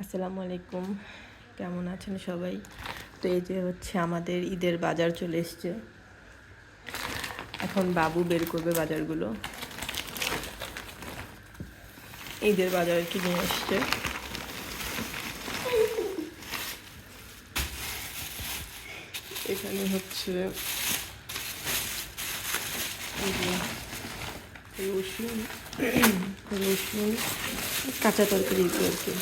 আসসালামু আলাইকুম, কেমন আছেন সবাই? তো এই যে হচ্ছে আমাদের ঈদের বাজার চলে এসছে। এখন বাবু বের করবে বাজারগুলো। ঈদের বাজার কি নিয়ে এসছে। এখানে হচ্ছে রসুন রসুন কাঁচা তরকারি আর কি,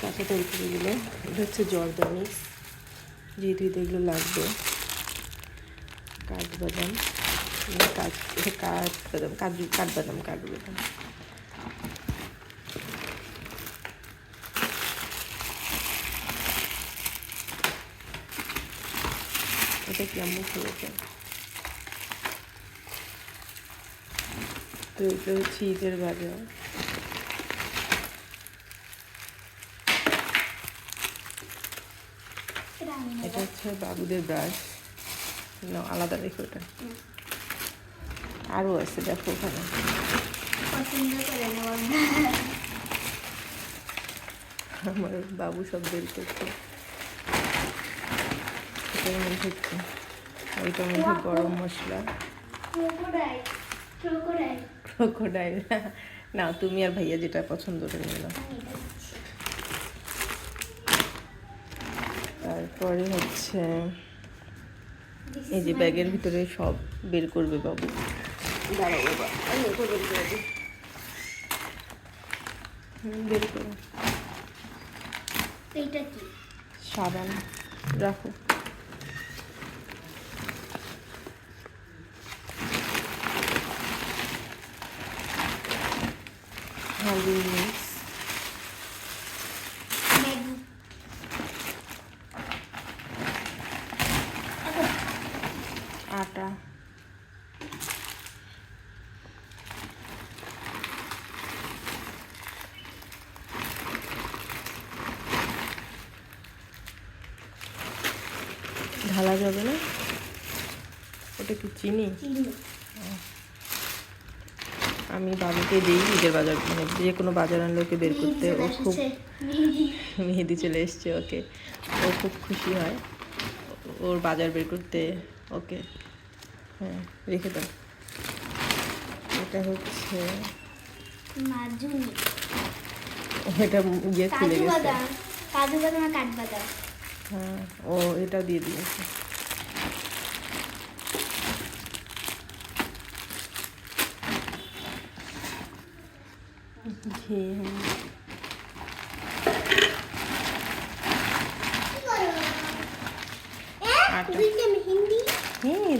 কাঁচা তরকারিগুলো। এটা হচ্ছে জর্দা মিক্স, যেহেতু এগুলো লাগবে। কাঠবাদাম, এটা কাঠবাদাম, কাঠবাদাম। এটা কি আম্মু খেয়েছে। তো এটা হচ্ছে ঈদের বাজার। এটা হচ্ছে বাবুদের ব্রাশ, আলাদা রেখে ওটা। আরও আছে, দেখো ওখানে। আমার বাবু সব বের করছে। এটার মধ্যে হচ্ছে, ওইটার মধ্যে গরম মশলা, ক্রোকোডাইল। না, তুমি আর ভাইয়া যেটা পছন্দ করে নিলাম। তারপরে হচ্ছে এই যে ব্যাগের ভিতরে সব বের করবে বাবু। দাঁড়াও বাবা, বের করে দিই। বের করো। এইটা কি? সাবান রাখো। হলদি মিক্স, আটা, ঢালা যাবে না। ওটা কি চিনি? আমি বাবুকে দিই ঈদের বাজার, মানে যে কোনো বাজার আনলে ওকে বের করতে। ও খুব মেহেদি চলে এসছে, ওকে ও খুব খুশি হয় ওর বাজার বের করতে। ওকে, হ্যাঁ রেখে দাও। এটা হচ্ছে এটা ইয়ে খুলে গেছে। কাজু বাদাম আর কাঠবাদাম। হ্যাঁ, ও এটা দিয়ে দিয়েছে। ঘি, হ্যাঁ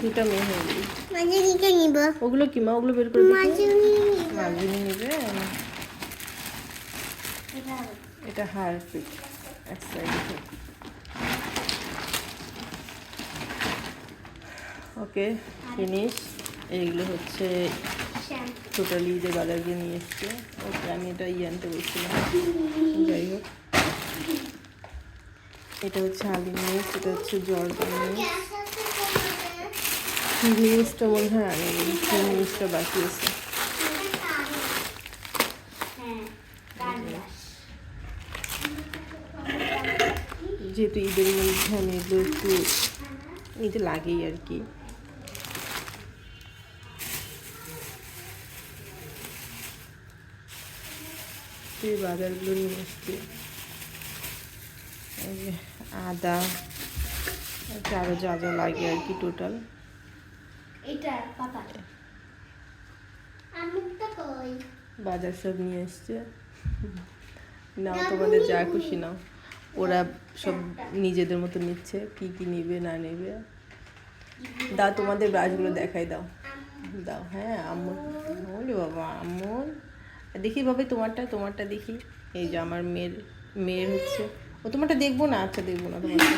দুটা মেহেদি। ওগুলো কি মা? ওগুলো বের করে মাজুনি নিবে। এটা হারপিক এক সাইডে। ওকে, ফিনিশ। এইগুলো হচ্ছে টোটালি যে বাজারগুলো নিয়ে এসছে। ওকে, আমি এটা আনতে বলছিলাম। যাই হোক, এটা হচ্ছে আলু মিক্স, এটা হচ্ছে জর্দা মিক্স। মিক্সটা মনে হয় আনেনি, মিক্সটা বাকি আছে। যেহেতু ঈদের মধ্যে আমি এগুলো একটু নিতে লাগেই আর কি। এই বাজারগুলো নিয়ে এসছি। এই যে আদা, আরও যা যা লাগে আর কি, টোটাল বাজার সব নিয়ে এসছে। নাও, তোমাদের যা খুশি নাও। ওরা সব নিজেদের মতো নিচ্ছে, কি কি নিবে না নিবে। দাও তোমাদের ব্রাশগুলো দেখাই, দাও দাও। হ্যাঁ আম্মু, বলি বাবা আম্মু দেখি ভাবে তোমারটা দেখি। এই যে আমার মেয়ের হচ্ছে, ও তোমারটা দেখবো না। আচ্ছা দেখবো না তোমারটা।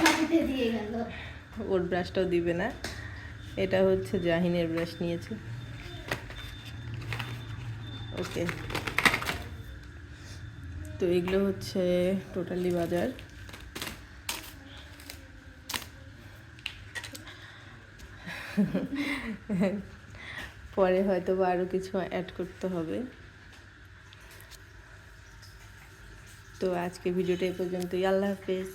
ওর ব্রাশটাও দিবে না। এটা হচ্ছে জাহিনের ব্রাশ নিয়েছে। ওকে, তো এগুলো হচ্ছে টোটালি বাজার। পরে হয়তো বা আরও কিছু অ্যাড করতে হবে। তো আজকে ভিডিওটা এই পর্যন্তই। আল্লাহ হাফেজ।